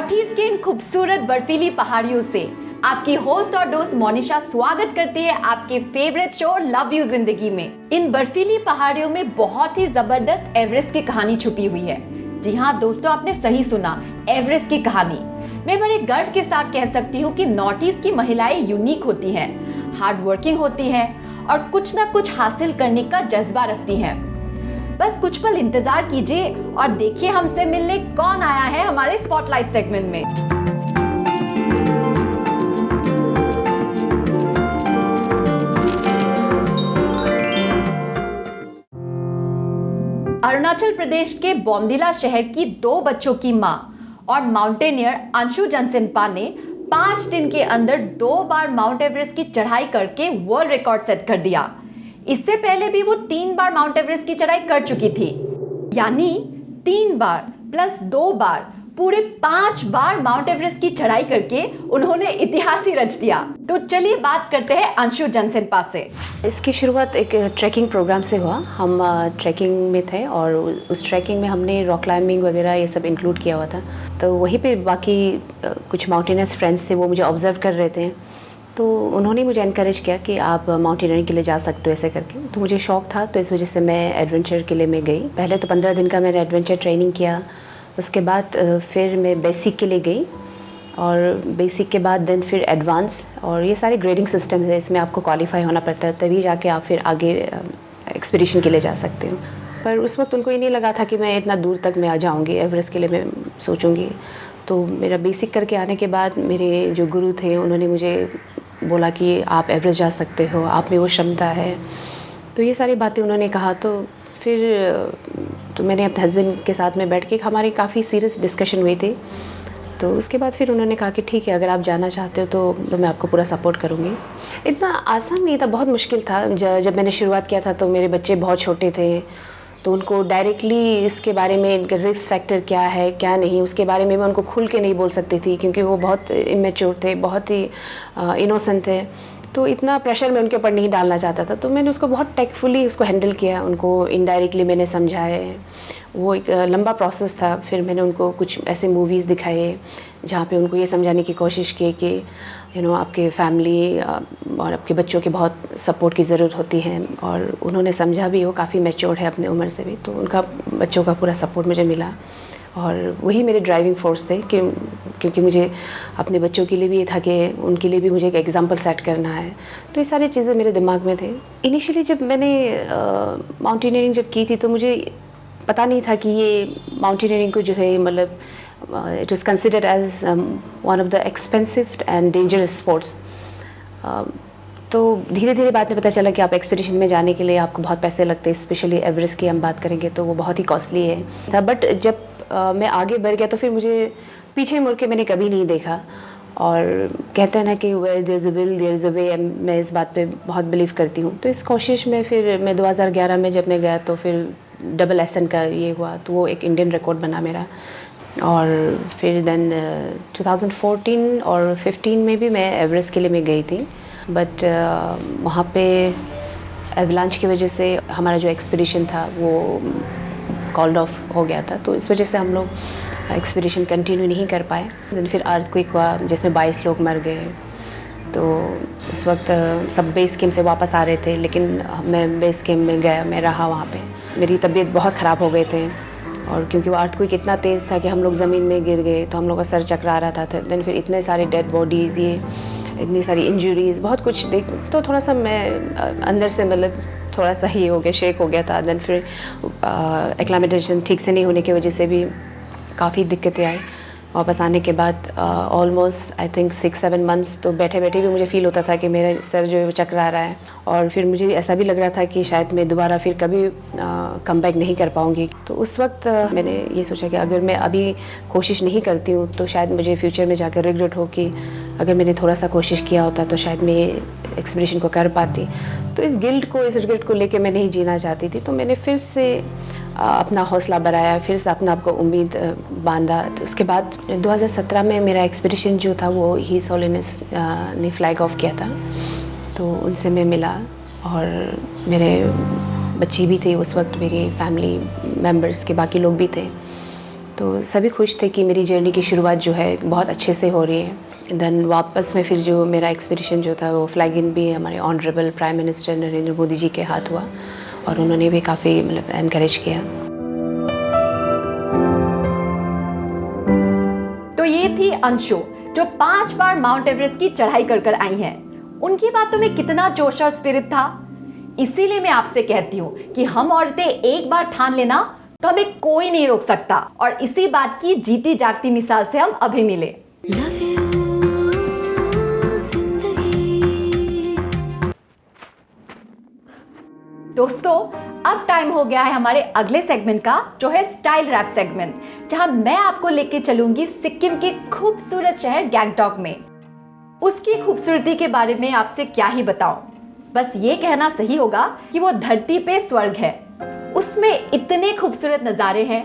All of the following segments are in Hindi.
नॉर्थ ईस्ट के इन खूबसूरत बर्फीली पहाड़ियों से आपकी होस्ट और दोस्त मोनिशा स्वागत करती है आपके फेवरेट शो लव यू जिंदगी में। इन बर्फीली पहाड़ियों में बहुत ही जबरदस्त एवरेस्ट की कहानी छुपी हुई है। जी हाँ दोस्तों, आपने सही सुना, एवरेस्ट की कहानी। मैं बड़े गर्व के साथ कह सकती हूँ कि नॉर्थ ईस्ट की महिलाएं यूनिक होती हैं, हार्ड वर्किंग होती हैं और कुछ ना कुछ हासिल करने का जज्बा रखती हैं। बस कुछ पल इंतजार कीजिए और देखिए हमसे मिलने कौन आया है हमारे स्पॉटलाइट सेगमेंट में। अरुणाचल प्रदेश के बोमडिला शहर की 2 बच्चों की मां और माउंटेनियर अंशु जंगसेनपा ने 5 दिन के अंदर 2 बार माउंट एवरेस्ट की चढ़ाई करके वर्ल्ड रिकॉर्ड सेट कर दिया। इससे पहले भी वो 3 बार माउंट एवरेस्ट की चढ़ाई कर चुकी थी, यानी 3 बार प्लस 2 बार, पूरे 5 बार माउंट एवरेस्ट की चढ़ाई करके उन्होंने इतिहास ही रच दिया। तो चलिए बात करते हैं अंशु जंगसेनपा से। इसकी शुरुआत एक ट्रैकिंग प्रोग्राम से हुआ। हम ट्रैकिंग में थे और उस ट्रैकिंग में हमने रॉक क्लाइंबिंग वगैरह ये सब इंक्लूड किया हुआ था। तो वहीं पे बाकी कुछ माउंटेनर्स फ्रेंड्स थे, वो मुझे ऑब्जर्व कर रहे थे। तो उन्होंने मुझे इनकरेज किया कि आप माउंटेनियरिंग के लिए जा सकते हो ऐसे करके। तो मुझे शौक था, तो इस वजह से मैं एडवेंचर के लिए मैं गई। पहले तो 15 दिन का मैंने एडवेंचर ट्रेनिंग किया। उसके बाद फिर मैं बेसिक के लिए गई और बेसिक के बाद देन फिर एडवांस, और ये सारे ग्रेडिंग सिस्टम है, इसमें आपको क्वालिफाई होना पड़ता है, तभी जाके आप फिर आगे एक्सपीडिशन के लिए जा सकते हो। पर उस वक्त उनको ये नहीं लगा था कि मैं इतना दूर तक मैं आ जाऊँगी, एवरेस्ट के लिए मैं सोचूंगी। तो मेरा बेसिक करके आने के बाद मेरे जो गुरु थे उन्होंने मुझे बोला कि आप एवरेस्ट जा सकते हो, आप में वो क्षमता है। तो ये सारी बातें उन्होंने कहा। तो फिर तो मैंने अपने हस्बैंड के साथ में बैठ के हमारी काफ़ी सीरियस डिस्कशन हुई थी। तो उसके बाद फिर उन्होंने कहा कि ठीक है, अगर आप जाना चाहते हो तो मैं आपको पूरा सपोर्ट करूँगी। इतना आसान नहीं था, बहुत मुश्किल था। जब मैंने शुरुआत किया था तो मेरे बच्चे बहुत छोटे थे, तो उनको डायरेक्टली इसके बारे में रिस्क फैक्टर क्या है क्या नहीं, उसके बारे में मैं उनको खुल के नहीं बोल सकती थी, क्योंकि वो बहुत इमेच्योर थे, बहुत ही इनोसेंट थे। तो इतना प्रेशर मैं उनके ऊपर नहीं डालना चाहता था। तो मैंने उसको बहुत टेकफुली उसको हैंडल किया, उनको इनडायरेक्टली मैंने समझाए। वो एक लंबा प्रोसेस था। फिर मैंने उनको कुछ ऐसे मूवीज़ दिखाए जहाँ पे उनको ये समझाने की कोशिश की कि आपके फैमिली और आपके बच्चों के बहुत सपोर्ट की ज़रूरत होती है। और उन्होंने समझा भी, वो काफ़ी मैच्योर है अपने उम्र से भी, तो उनका बच्चों का पूरा सपोर्ट मुझे मिला। और वही मेरे ड्राइविंग फोर्स थे क्योंकि मुझे अपने बच्चों के लिए भी ये था कि उनके लिए भी मुझे एक एग्जांपल सेट करना है। तो ये सारी चीज़ें मेरे दिमाग में थे। इनिशियली जब मैंने माउंटेनियरिंग जब की थी तो मुझे पता नहीं था कि ये माउंटेनियरिंग को जो है मतलब it is considered as one of the expensive and dangerous sports. तो धीरे धीरे बाद में पता चला कि आप एक्सपीडिशन में जाने के लिए आपको बहुत पैसे लगते हैं, स्पेशली एवरेस्ट की हम बात करेंगे तो वो बहुत ही कॉस्टली है। बट जब मैं आगे बढ़ गया तो फिर मुझे पीछे मुड़ के मैंने कभी नहीं देखा। और कहते हैं ना कि where there is a will there is a way, मैं इस बात पे बहुत बिलीव करती हूँ। तो इस कोशिश में फिर मैं 2011 में जब मैं गया तो फिर डबल एसन का ये हुआ, तो वो एक इंडियन रिकॉर्ड बना मेरा। और फिर देन 2014 और 15 में भी मैं एवरेस्ट के लिए मैं गई थी। बट वहाँ पे एवलांच की वजह से हमारा जो एक्सपीडिशन था वो कॉल्ड ऑफ हो गया था, तो इस वजह से हम लोग एक्सपीडिशन कंटिन्यू नहीं कर पाए। देन फिर अर्थक्वेक हुआ जिसमें 22 लोग मर गए। तो उस वक्त सब बेस कैम्प से वापस आ रहे थे, लेकिन मैं बेस कैम्प में गया, मैं रहा वहाँ पे। मेरी तबीयत बहुत ख़राब हो गए थे, और क्योंकि वो अर्थक्वेक इतना तेज़ था कि हम लोग ज़मीन में गिर गए, तो हम लोग का सर चकरा रहा था। देन फिर इतने सारे डेड बॉडीज़, ये इतनी सारी इंजरीज़, बहुत कुछ देख तो थोड़ा सा मैं अंदर से मतलब थोड़ा सा ये हो गया, शेक हो गया था। देन फिर एक्लामेटेशन ठीक से नहीं होने की वजह से भी काफ़ी दिक्कतें आई। वापस आने के बाद ऑलमोस्ट आई थिंक 6-7 मंथ्स तो बैठे बैठे भी मुझे फ़ील होता था कि मेरा सर जो है वो चकरा रहा है। और फिर मुझे ऐसा भी लग रहा था कि शायद मैं दोबारा फिर कभी कम बैक नहीं कर पाऊँगी। तो उस वक्त मैंने ये सोचा कि अगर मैं अभी कोशिश नहीं करती हूँ तो शायद मुझे फ्यूचर में जाकर रिग्रेट हो कि अगर मैंने थोड़ा सा कोशिश किया होता तो शायद मैं एक्सपीडिशन को कर पाती। तो इस गिल्ट को, इस रिग्रेट को लेके मैं नहीं जीना चाहती थी। तो मैंने फिर से अपना हौसला बढ़ाया, फिर से अपना आपको उम्मीद बांधा। तो उसके बाद 2017 में मेरा एक्सपीडिशन जो था वो हिज होलीनेस ने फ्लैग ऑफ किया था। तो उनसे मैं मिला, और मेरे बच्ची भी थी उस वक्त, मेरी फैमिली मेम्बर्स के बाकी लोग भी थे। तो सभी खुश थे कि मेरी जर्नी की शुरुआत जो है बहुत अच्छे से हो रही है। देन वापस में फिर जो मेरा एक्सपीडिशन जो था वो फ्लैग इन भी हमारे honourable prime minister Narendra Modi ji के हाथ हुआ और उन्होंने भी काफ़ी मतलब एनकरेज किया। तो ये थी अंशु जो 5 बार माउंट एवरेस्ट की चढ़ाई कर आई हैं। उनकी बातों में कितना जोश और स्पिरिट था। इसीलिए मैं आपसे कहती हूँ कि हम औरतें एक बार ठान लेना तो हमें कोई नहीं रोक सकता, और इसी बात की जीती जागती मिसाल से हम अभी मिले। दोस्तों, अब टाइम हो गया है हमारे अगले सेगमेंट का, जो है स्टाइल रैप सेगमेंट, जहां मैं आपको लेके चलूंगी सिक्किम के खूबसूरत शहर गैंगटॉक में। उसकी खूबसूरती के बारे में आपसे क्या ही बताऊं, बस ये कहना सही होगा कि वो धरती पे स्वर्ग है। उसमें इतने खूबसूरत नज़ारे हैं,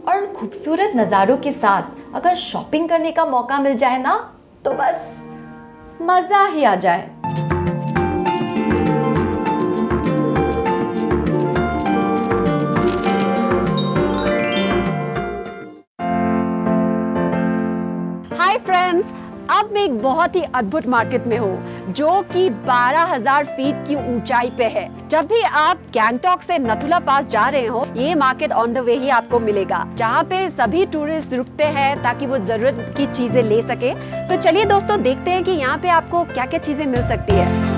और उन खूबसूरत नज़ारों के साथ अगर शॉपिंग करने का मौका मिल जाए ना, तो बस मज़ा ही आ जाए। हाय फ्रेंड्स, अब मैं एक बहुत ही अद्भुत मार्केट में हूँ जो कि 12,000 फीट की ऊंचाई पे है। जब भी आप गैंगटॉक से नथुला पास जा रहे हो, ये मार्केट ऑन द वे ही आपको मिलेगा, जहाँ पे सभी टूरिस्ट रुकते हैं ताकि वो जरूरत की चीजें ले सके। तो चलिए दोस्तों, देखते हैं कि यहाँ पे आपको क्या क्या चीजें मिल सकती है।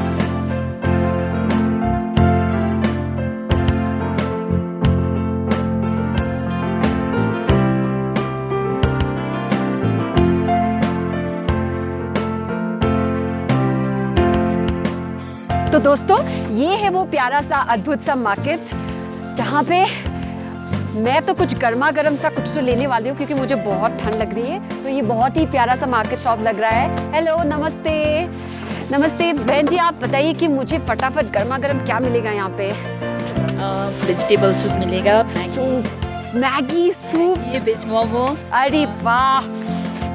तो दोस्तों, ये है वो प्यारा सा अद्भुत सा मार्केट, जहाँ पे मैं तो कुछ गर्मा गर्म सा कुछ तो लेने वाली हूँ क्योंकि मुझे बहुत ठंड लग रही है। तो ये बहुत ही प्यारा सा मार्केट शॉप लग रहा है। हेलो, नमस्ते। नमस्ते बहन जी, आप बताइए कि मुझे फटाफट गर्मा गर्म क्या मिलेगा यहाँ पे? वेजिटेबल सूप मिलेगा, सूप, मैगी सूप, ये वेज मोमो। अरे वाह,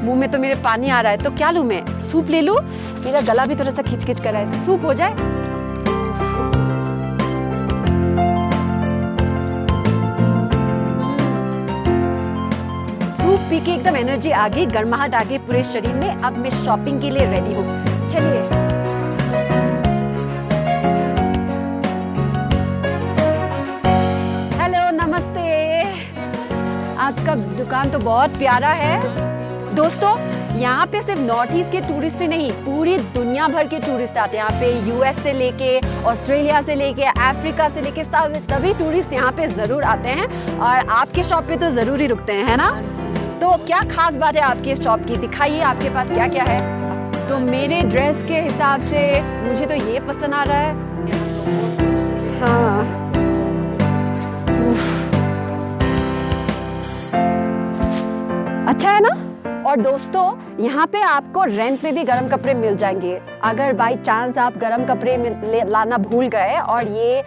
मुंह में तो मेरे पानी आ रहा है। तो क्या लूँ मैं? सूप ले लूँ? मेरा गला भी थोड़ा सा खिच खिच कर रहा है। सूप हो जाए? सूप पी के एकदम एनर्जी आ गई, गर्माहट आ गई पूरे शरीर में। अब मैं शॉपिंग के लिए रेडी हूँ। चलिए। हेलो, नमस्ते। आपका दुकान तो बहुत प्यारा है। दोस्तों, यहाँ पे सिर्फ नॉर्थ ईस्ट के टूरिस्ट ही नहीं, पूरी दुनिया भर के टूरिस्ट आते हैं यहाँ पे। यूएस से लेके, ऑस्ट्रेलिया से लेके, अफ्रीका से लेके सभी टूरिस्ट यहाँ पे ज़रूर आते हैं, और आपके शॉप पे तो ज़रूर ही रुकते हैं, है ना? तो क्या खास बात है आपके शॉप की? दिखाइए आपके पास क्या क्या है। तो मेरे ड्रेस के हिसाब से मुझे तो ये पसंद आ रहा है। हाँ, अच्छा है ना? और दोस्तों, यहाँ पे आपको रेंट में भी गर्म कपड़े मिल जाएंगे। अगर बाई चांस आप गर्म कपड़े लाना भूल गए और ये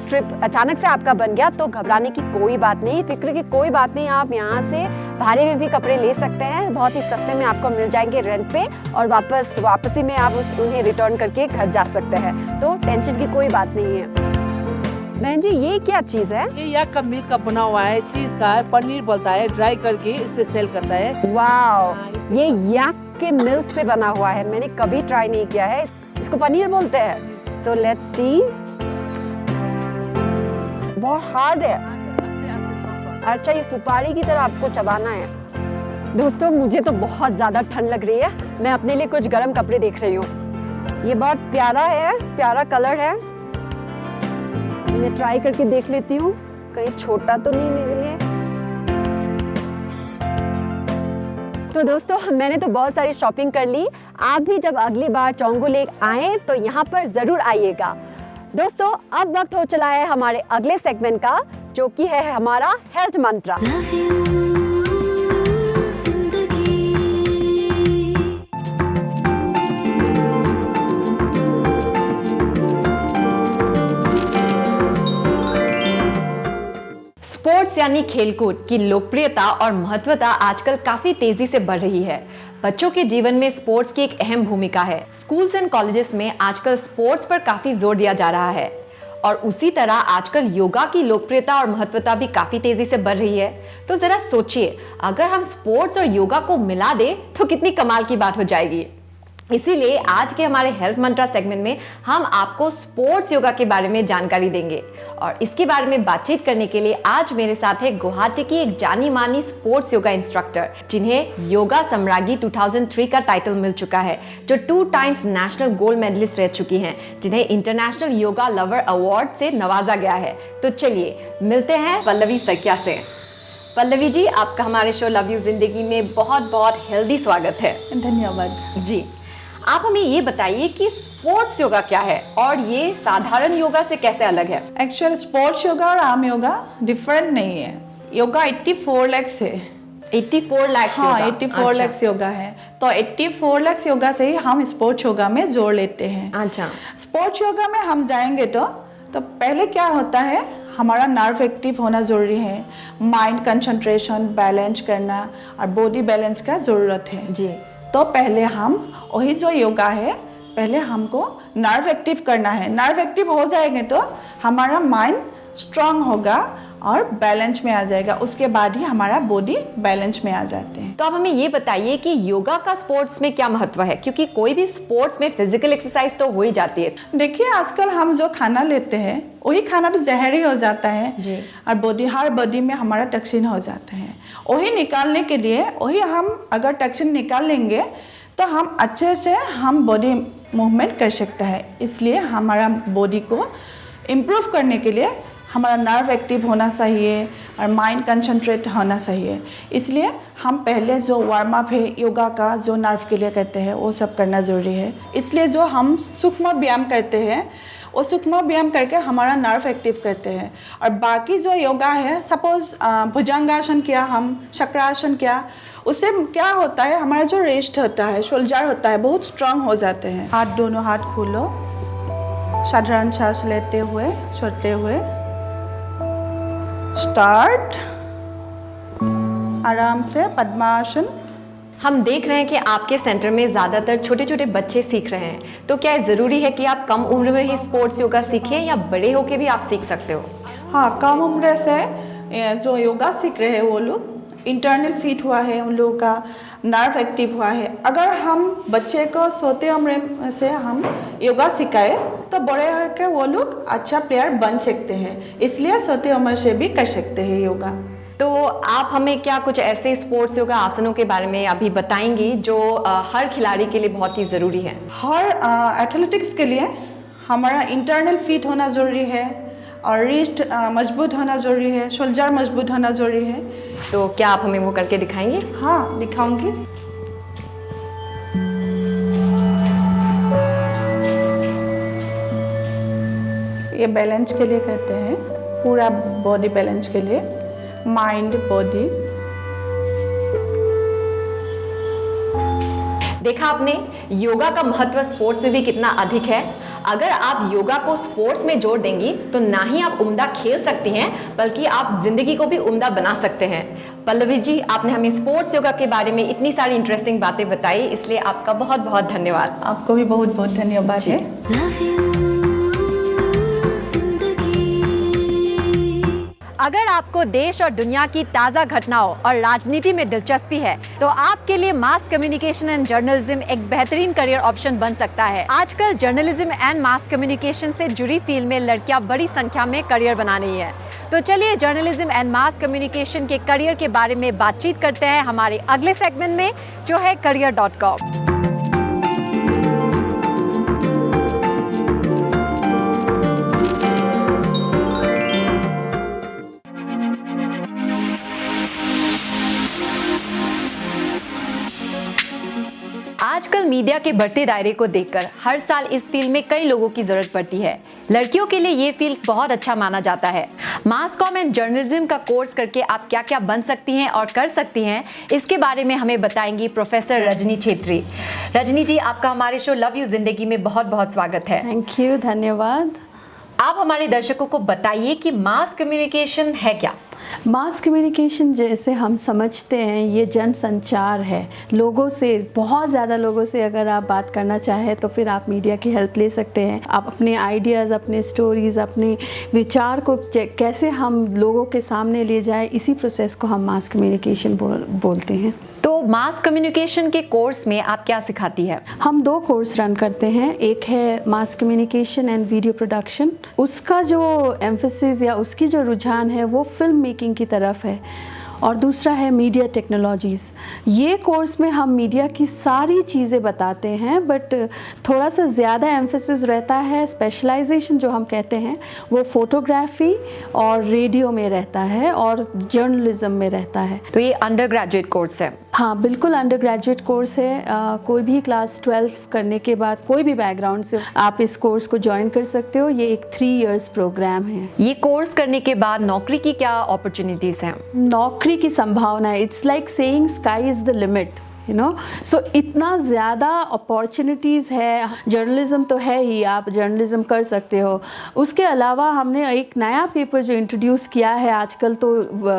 ट्रिप अचानक से आपका बन गया, तो घबराने की कोई बात नहीं, फिक्र की कोई बात नहीं। आप यहाँ से भाड़े में भी कपड़े ले सकते हैं, बहुत ही सस्ते में आपको मिल जाएंगे रेंट पे, और वापसी में आप उन्हें रिटर्न करके घर जा सकते हैं। तो टेंशन की कोई बात नहीं है। बहन जी, ये क्या चीज है? ये याक का मिल्क का बना हुआ है, चीज का है, पनीर बोलता है, ड्राई करके इस पे सेल करता है। वाओ, ये याक के मिल्क से बना हुआ है, मैंने कभी ट्राई नहीं किया है। इसको पनीर बोलते हैं। So let's see. बहुत हार्ड है। अच्छा, ये सुपारी की तरह आपको चबाना है। दोस्तों, मुझे तो बहुत ज्यादा ठंड लग रही है, मैं अपने लिए कुछ गर्म कपड़े देख रही हूँ। ये बहुत प्यारा है, प्यारा कलर है। मैं ट्राई करके देख लेती हूँ, कहीं छोटा तो नहीं मेरे लिए। तो दोस्तों, मैंने तो बहुत सारी शॉपिंग कर ली। आप भी जब अगली बार चोंगू लेक आए तो यहाँ पर जरूर आइएगा। दोस्तों, अब वक्त हो चला है हमारे अगले सेगमेंट का, जो कि है हमारा हेल्थ मंत्रा। स्पोर्ट्स यानी खेलकूद की लोकप्रियता और महत्वता आजकल काफी तेजी से बढ़ रही है। बच्चों के जीवन में स्पोर्ट्स की एक अहम भूमिका है। स्कूल्स एंड कॉलेजेस में आजकल स्पोर्ट्स पर काफी जोर दिया जा रहा है, और उसी तरह आजकल योगा की लोकप्रियता और महत्वता भी काफी तेजी से बढ़ रही है। तो जरा सोचिए, अगर हम स्पोर्ट्स और योगा को मिला दें तो कितनी कमाल की बात हो जाएगी। इसीलिए आज के हमारे हेल्थ मंत्रा सेगमेंट में हम आपको स्पोर्ट्स योगा के बारे में जानकारी देंगे और इसके बारे में बातचीत करने के लिए आज मेरे साथ है गुवाहाटी की एक जानी मानी स्पोर्ट्स योगा इंस्ट्रक्टर जिन्हें योगा सम्राज्ञी 2003 का टाइटल मिल चुका है, जो 2 टाइम्स नेशनल गोल्ड मेडलिस्ट रह चुकी हैं, जिन्हें इंटरनेशनल योगा लवर अवार्ड से नवाजा गया है। तो चलिए मिलते हैं पल्लवी सैकिया से। पल्लवी जी, आपका हमारे शो लव यू जिंदगी में बहुत बहुत हेल्दी स्वागत है। धन्यवाद जी, आप हमें ये बताइए कि स्पोर्ट्स योगा क्या है और ये साधारण योगा से कैसे अलग है? एक्चुअल स्पोर्ट्स योगा और आम योगा डिफरेंट नहीं है। योगा 84 लाख है। 84 लाख हाँ, 84 लाख योगा है। तो 84 लाख योगा से ही हम स्पोर्ट्स योगा में जोड़ लेते हैं। अच्छा, स्पोर्ट्स योगा में हम जाएंगे तो पहले क्या होता है, हमारा नर्व एक्टिव होना ज़रूरी है, माइंड कंसंट्रेशन बैलेंस करना और बॉडी बैलेंस का ज़रूरत है जी। तो पहले हम वही जो योगा है, पहले हमको नर्व एक्टिव करना है। नर्व एक्टिव हो जाएंगे तो हमारा माइंड स्ट्रांग होगा और बैलेंस में आ जाएगा। उसके बाद ही हमारा बॉडी बैलेंस में आ जाते हैं। तो अब हमें ये बताइए कि योगा का स्पोर्ट्स में क्या महत्व है, क्योंकि कोई भी स्पोर्ट्स में फिजिकल एक्सरसाइज तो हो ही जाती है। देखिए, आजकल हम जो खाना लेते हैं वही खाना तो जहरी हो जाता है जी। और हर बॉडी में हमारा टॉक्सिन हो जाता है। वही निकालने के लिए, वही हम अगर टॉक्सिन निकाल लेंगे तो हम अच्छे से हम बॉडी मूवमेंट कर सकते हैं। इसलिए हमारा बॉडी को इम्प्रूव करने के लिए हमारा नर्व एक्टिव होना चाहिए और माइंड कंसंट्रेट होना चाहिए। इसलिए हम पहले जो वार्म अप है योगा का, जो नर्व के लिए करते हैं, वो सब करना ज़रूरी है। इसलिए जो हम सूक्ष्म व्यायाम करते हैं वो सूक्ष्म व्यायाम करके हमारा नर्व एक्टिव करते हैं। और बाकी जो योगा है, सपोज भुजंगासन किया, हम चक्रासन किया, उससे क्या होता है, हमारा जो रेस्ट होता है, शोल्डर होता है, बहुत स्ट्रांग हो जाते हैं। हाथ, दोनों हाथ खोलो, साधारण सांस लेते हुए छोड़ते हुए स्टार्ट। आराम से पद्मासन। हम देख रहे हैं कि आपके सेंटर में ज़्यादातर छोटे छोटे बच्चे सीख रहे हैं, तो क्या ज़रूरी है कि आप कम उम्र में ही स्पोर्ट्स योगा सीखें या बड़े होके भी आप सीख सकते हो? हाँ, कम उम्र से जो योगा सीख रहे हैं वो लोग इंटरनल फिट हुआ है, उन लोगों का नर्व एक्टिव हुआ है। अगर हम बच्चे को सोते उम्र से हम योगा सिखाए तो बड़े होकर वो लोग अच्छा प्लेयर बन सकते हैं। इसलिए सोते उम्र से भी कर सकते हैं योगा। तो आप हमें क्या कुछ ऐसे स्पोर्ट्स योगा आसनों के बारे में अभी बताएंगी जो हर खिलाड़ी के लिए बहुत ही ज़रूरी है? हर एथलेटिक्स के लिए हमारा इंटरनल फिट होना ज़रूरी है और रिस्ट मजबूत होना ज़रूरी है, शोल्डर मजबूत होना ज़रूरी है। तो क्या आप हमें वो करके दिखाएंगे? हाँ, दिखाऊंगी। ये बैलेंस के लिए कहते हैं, पूरा बॉडी बैलेंस के लिए, माइंड बॉडी। देखा आपने योगा का महत्व स्पोर्ट्स में भी कितना अधिक है। अगर आप योगा को स्पोर्ट्स में जोड़ देंगी तो ना ही आप उम्दा खेल सकती हैं, बल्कि आप जिंदगी को भी उम्दा बना सकते हैं। पल्लवी जी, आपने हमें स्पोर्ट्स योगा के बारे में इतनी सारी इंटरेस्टिंग बातें बताई, इसलिए आपका बहुत बहुत धन्यवाद। आपको भी बहुत बहुत धन्यवाद है। अगर आपको देश और दुनिया की ताज़ा घटनाओं और राजनीति में दिलचस्पी है तो आपके लिए मास कम्युनिकेशन एंड जर्नलिज्म एक बेहतरीन करियर ऑप्शन बन सकता है। आजकल जर्नलिज्म एंड मास कम्युनिकेशन से जुड़ी फील्ड में लड़कियां बड़ी संख्या में करियर बना रही हैं। तो चलिए जर्नलिज्म एंड मास कम्युनिकेशन के करियर के बारे में बातचीत करते हैं हमारे अगले सेगमेंट में, जो है career.com। आजकल मीडिया के बढ़ते दायरे को देखकर हर साल इस फील्ड में कई लोगों की जरूरत पड़ती है। लड़कियों के लिए ये फील्ड बहुत अच्छा माना जाता है। मास कॉम एंड जर्नलिज्म का कोर्स करके आप क्या क्या बन सकती हैं और कर सकती हैं, इसके बारे में हमें बताएंगी प्रोफेसर रजनी छेत्री। रजनी जी, आपका हमारे शो लव यू जिंदगी में बहुत बहुत स्वागत है। थैंक यू, धन्यवाद। आप हमारे दर्शकों को बताइए कि मास कम्युनिकेशन है क्या? मास कम्युनिकेशन जैसे हम समझते हैं ये जन संचार है, लोगों से, बहुत ज़्यादा लोगों से अगर आप बात करना चाहें तो फिर आप मीडिया की हेल्प ले सकते हैं। आप अपने आइडियाज़, अपने स्टोरीज़, अपने विचार को कैसे हम लोगों के सामने ले जाए, इसी प्रोसेस को हम मास कम्युनिकेशन बोलते हैं। तो मास कम्युनिकेशन के कोर्स में आप क्या सिखाती है? हम 2 कोर्स रन करते हैं, एक है mass communication and video production. उसका जो एम्फेसिस या उसकी जो रुझान है वो फिल्म मेकिंग की तरफ है, और दूसरा है मीडिया टेक्नोलॉजीज़। ये कोर्स में हम मीडिया की सारी चीज़ें बताते हैं, बट थोड़ा सा ज़्यादा एम्फेसिस रहता है, स्पेशलाइजेशन जो हम कहते हैं वो फोटोग्राफी और रेडियो में रहता है और जर्नलिज्म में रहता है। तो ये अंडर ग्रेजुएट कोर्स है? हाँ, बिल्कुल अंडर ग्रेजुएट कोर्स है। कोई भी क्लास 12 करने के बाद कोई भी बैकग्राउंड से आप इस कोर्स को ज्वाइन कर सकते हो। ये एक 3 इयर्स प्रोग्राम है। ये कोर्स करने के बाद नौकरी की क्या अपॉर्चुनिटीज़ हैं? नौकरी की संभावना है, it's like saying sky is the limit, you know. So इतना ज़्यादा अपॉर्चुनिटीज़ है। जर्नलिज़्म तो है ही, आप जर्नलिज़्म कर सकते हो। उसके अलावा हमने एक नया पेपर जो इंट्रोड्यूस किया है, आजकल तो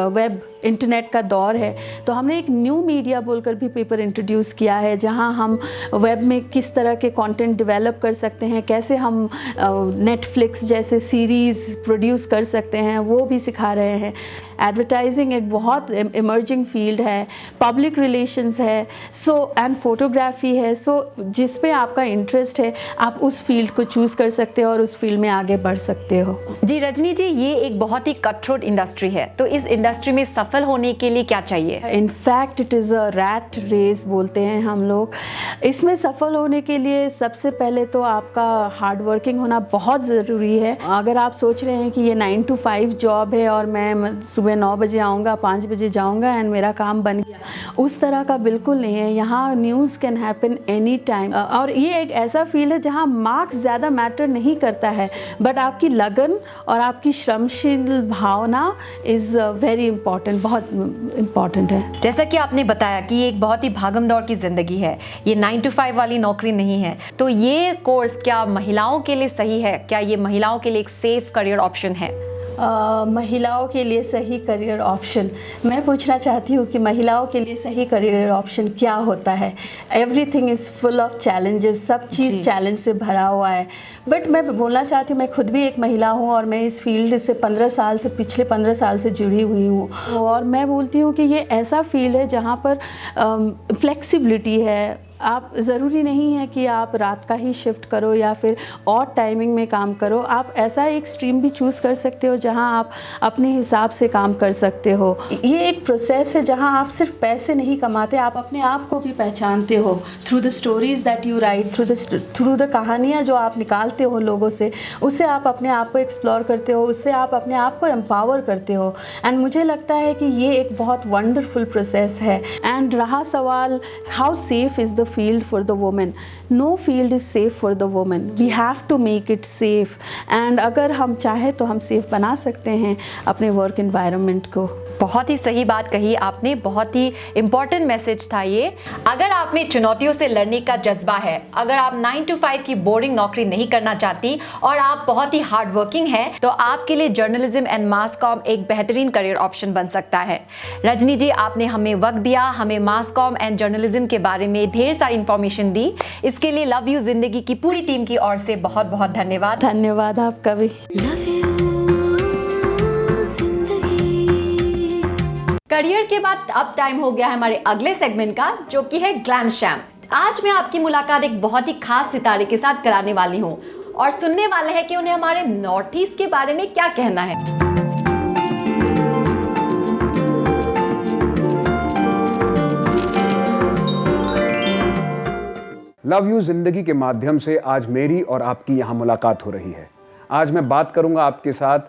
वेब इंटरनेट का दौर है, तो हमने एक न्यू मीडिया बोलकर भी पेपर इंट्रोड्यूस किया है, जहां हम वेब में किस तरह के कंटेंट डेवलप कर सकते हैं, कैसे हम नेटफ्लिक्स जैसे सीरीज़ प्रोड्यूस कर सकते हैं, वो भी सिखा रहे हैं। एडवर्टाइजिंग एक बहुत इमर्जिंग फील्ड है, पब्लिक रिलेशंस है, सो एंड फोटोग्राफी है। सो जिस पे आपका इंटरेस्ट है आप उस फील्ड को चूज़ कर सकते हो और उस फील्ड में आगे बढ़ सकते हो। जी रजनी जी, ये एक बहुत ही कटथ्रोट इंडस्ट्री है, तो इस इंडस्ट्री में सफल होने के लिए क्या चाहिए? In fact it is a rat race बोलते हैं हम लोग। इसमें सफल होने के लिए सबसे पहले तो आपका हार्ड वर्किंग होना बहुत ज़रूरी है। अगर आप सोच रहे हैं कि ये 9 to 5 जॉब है और मैं सुबह 9 बजे आऊँगा, 5 बजे जाऊँगा एंड मेरा काम बन गया, उस तरह का बिल्कुल नहीं है। यहाँ news can happen any time, और ये एक ऐसा फील्ड है जहाँ मार्क्स ज़्यादा मैटर नहीं करता है, बट आपकी लगन और आपकी श्रमशील भावना इज़ वेरी इंपॉर्टेंट, बहुत इम्पॉर्टेंट है। जैसा कि आपने बताया कि ये एक बहुत ही भागम दौड़ की ज़िंदगी है, ये 9 to 5 वाली नौकरी नहीं है, तो ये कोर्स क्या महिलाओं के लिए सही है? क्या ये महिलाओं के लिए एक सेफ करियर ऑप्शन है? महिलाओं के लिए सही करियर ऑप्शन, मैं पूछना चाहती हूँ कि महिलाओं के लिए सही करियर ऑप्शन क्या होता है? Everything is full of challenges, सब चीज़ चैलेंज से भरा हुआ है। बट मैं बोलना चाहती हूँ, मैं खुद भी एक महिला हूँ और मैं इस फील्ड से पिछले 15 साल से जुड़ी हुई हूँ, और मैं बोलती हूँ कि ये ऐसा फील्ड है जहाँ पर फ्लेक्सिबिलिटी है। आप ज़रूरी नहीं है कि आप रात का ही शिफ्ट करो या फिर और टाइमिंग में काम करो। आप ऐसा एक स्ट्रीम भी चूज़ कर सकते हो जहां आप अपने हिसाब से काम कर सकते हो। ये एक प्रोसेस है जहां आप सिर्फ पैसे नहीं कमाते, आप अपने आप को भी पहचानते हो through the stories that you right, through the कहानियाँ जो आप निकालते हो लोगों से, उससे आप अपने आप को एक्सप्लोर करते हो, उससे आप अपने आप को एम्पावर करते हो। एंड मुझे लगता है कि ये एक बहुत वंडरफुल प्रोसेस है। एंड रहा सवाल how safe is the field for the woman, no field is safe for the woman, we have to make it safe, and अगर हम चाहे तो हम सेफ बना सकते हैं अपने वर्क एनवायरनमेंट को। बहुत ही सही बात कही आपने, बहुत ही इम्पोर्टेंट मैसेज था ये। अगर आप में चुनौतियों से लड़ने का जज्बा है, अगर आप 9 to 5 की बोरिंग नौकरी नहीं करना चाहती और आप बहुत ही हार्ड वर्किंग हैं, तो आपके लिए जर्नलिज्म एंड मास कॉम एक बेहतरीन करियर ऑप्शन बन सकता है। रजनी जी, आपने हमें वक्त दिया, हमें मास कॉम एंड जर्नलिज्म के बारे में ढेर सारी इंफॉर्मेशन दी, इसके लिए लव यू जिंदगी की पूरी टीम की ओर से बहुत बहुत धन्यवाद। धन्यवाद आपका भी। करियर के बाद अब टाइम हो गया है हमारे अगले सेगमेंट का, जो कि है ग्लैम शैम। आज मैं आपकी मुलाकात एक बहुत ही खास सितारे के साथ कराने वाली हूँ और सुनने वाले हैं कि उन्हें हमारे नॉर्थ ईस्ट के बारे में क्या कहना है। लव यू जिंदगी के माध्यम से आज मेरी और आपकी यहाँ मुलाकात हो रही है। आज मैं बात करूँगा आपके साथ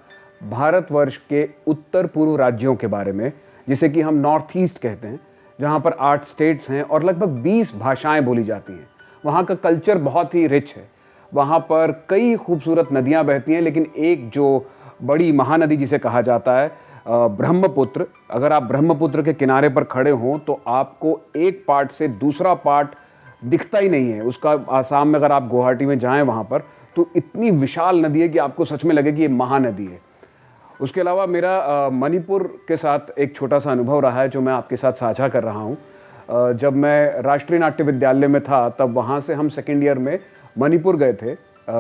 भारतवर्ष के उत्तर पूर्व राज्यों के बारे में, जिसे कि हम नॉर्थ ईस्ट कहते हैं, जहाँ पर 8 स्टेट्स हैं और लगभग 20 भाषाएं बोली जाती हैं। वहाँ का कल्चर बहुत ही रिच है। वहाँ पर कई खूबसूरत नदियाँ बहती हैं, लेकिन एक जो बड़ी महानदी जिसे कहा जाता है ब्रह्मपुत्र, अगर आप ब्रह्मपुत्र के किनारे पर खड़े हों तो आपको एक पार्ट से दूसरा पार्ट दिखता ही नहीं है उसका। आसाम में अगर आप गुवाहाटी में जाएं वहाँ पर, तो इतनी विशाल नदी है कि आपको सच में लगे कि ये महानदी है। उसके अलावा मेरा मणिपुर के साथ एक छोटा सा अनुभव रहा है जो मैं आपके साथ साझा कर रहा हूँ। जब मैं राष्ट्रीय नाट्य विद्यालय में था तब वहाँ से हम सेकेंड ईयर में मणिपुर गए थे।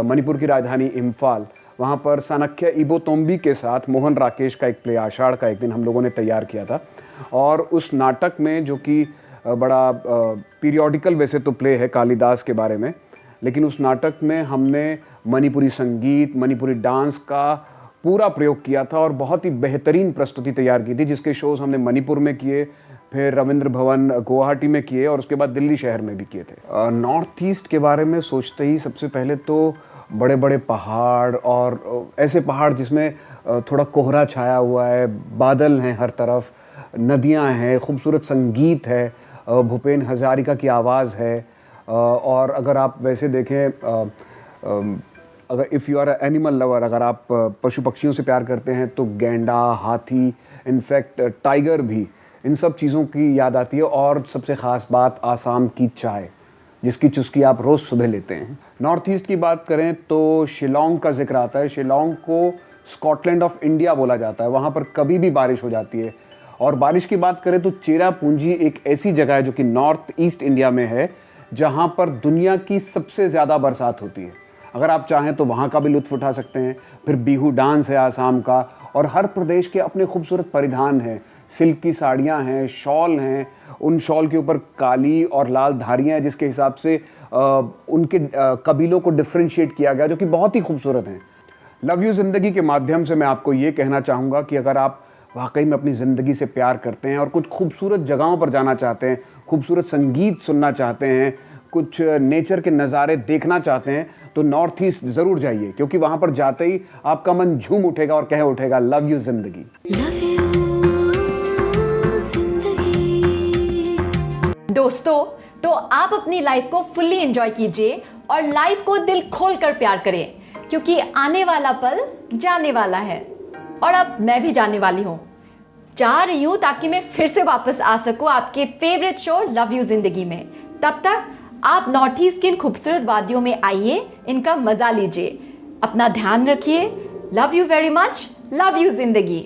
मणिपुर की राजधानी इम्फाल, वहाँ पर सानख्या इबोतोम्बी के साथ मोहन राकेश का एक प्ले आषाढ़ का एक दिन हम लोगों ने तैयार किया था। और उस नाटक में, जो कि बड़ा पीरियोडिकल वैसे तो प्ले है कालिदास के बारे में, लेकिन उस नाटक में हमने मणिपुरी संगीत, मणिपुरी डांस का पूरा प्रयोग किया था और बहुत ही बेहतरीन प्रस्तुति तैयार की थी, जिसके शोज़ हमने मणिपुर में किए, फिर रविंद्र भवन गुवाहाटी में किए और उसके बाद दिल्ली शहर में भी किए थे। नॉर्थ ईस्ट के बारे में सोचते ही सबसे पहले तो बड़े बड़े पहाड़, और ऐसे पहाड़ जिसमें थोड़ा कोहरा छाया हुआ है, बादल हैं हर तरफ, नदियां हैं, खूबसूरत संगीत है, भूपेन हजारिका की आवाज़ है। और अगर आप वैसे देखें, अगर if you are animal lover, अगर आप पशु पक्षियों से प्यार करते हैं तो गैंडा, हाथी, इनफैक्ट टाइगर भी, इन सब चीज़ों की याद आती है। और सबसे ख़ास बात आसाम की चाय, जिसकी चुस्की आप रोज़ सुबह लेते हैं। नॉर्थ ईस्ट की बात करें तो शिलोंग का जिक्र आता है। शिलोंग को स्कॉटलैंड ऑफ इंडिया बोला जाता है, वहाँ पर कभी भी बारिश हो जाती है। और बारिश की बात करें तो चेरापूंजी एक ऐसी जगह है जो कि नॉर्थ ईस्ट इंडिया में है, जहाँ पर दुनिया की सबसे ज़्यादा बरसात होती है। अगर आप चाहें तो वहाँ का भी लुत्फ़ उठा सकते हैं। फिर बिहू डांस है आसाम का, और हर प्रदेश के अपने खूबसूरत परिधान हैं। सिल्क की साड़ियाँ हैं, शॉल हैं, उन शॉल के ऊपर काली और लाल धारियाँ हैं, जिसके हिसाब से उनके कबीलों को डिफ्रेंशिएट किया गया, जो कि बहुत ही खूबसूरत हैं। लव यू ज़िंदगी के माध्यम से मैं आपको ये कहना चाहूँगा कि अगर आप वाकई में अपनी ज़िंदगी से प्यार करते हैं और कुछ खूबसूरत जगहों पर जाना चाहते हैं, खूबसूरत संगीत सुनना चाहते हैं, कुछ नेचर के नज़ारे देखना चाहते हैं, तो नॉर्थ ईस्ट ज़रूर जाइए, क्योंकि वहाँ पर जाते ही आपका मन झूम उठेगा और कह उठेगा लव यू ज़िंदगी। दोस्तों, तो आप अपनी लाइफ को फुल्ली एंजॉय कीजिए और लाइफ को दिल खोल कर प्यार करें, क्योंकि आने वाला पल जाने वाला है। और अब मैं भी जाने वाली हूँ, जा रही हूँ ताकि मैं फिर से वापस आ सकूँ आपके फेवरेट शो लव यू जिंदगी में। तब तक आप नॉर्थ ईस्ट के इन खूबसूरत वादियों में आइए, इनका मजा लीजिए, अपना ध्यान रखिए। Love you very much, love you जिंदगी।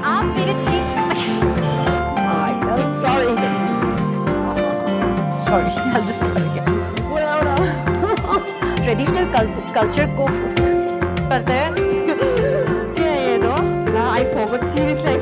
आप मेरे ठीक ट्रेडिशनल कल्चर को करते हैं। क्या ये दो? I forgot seriously.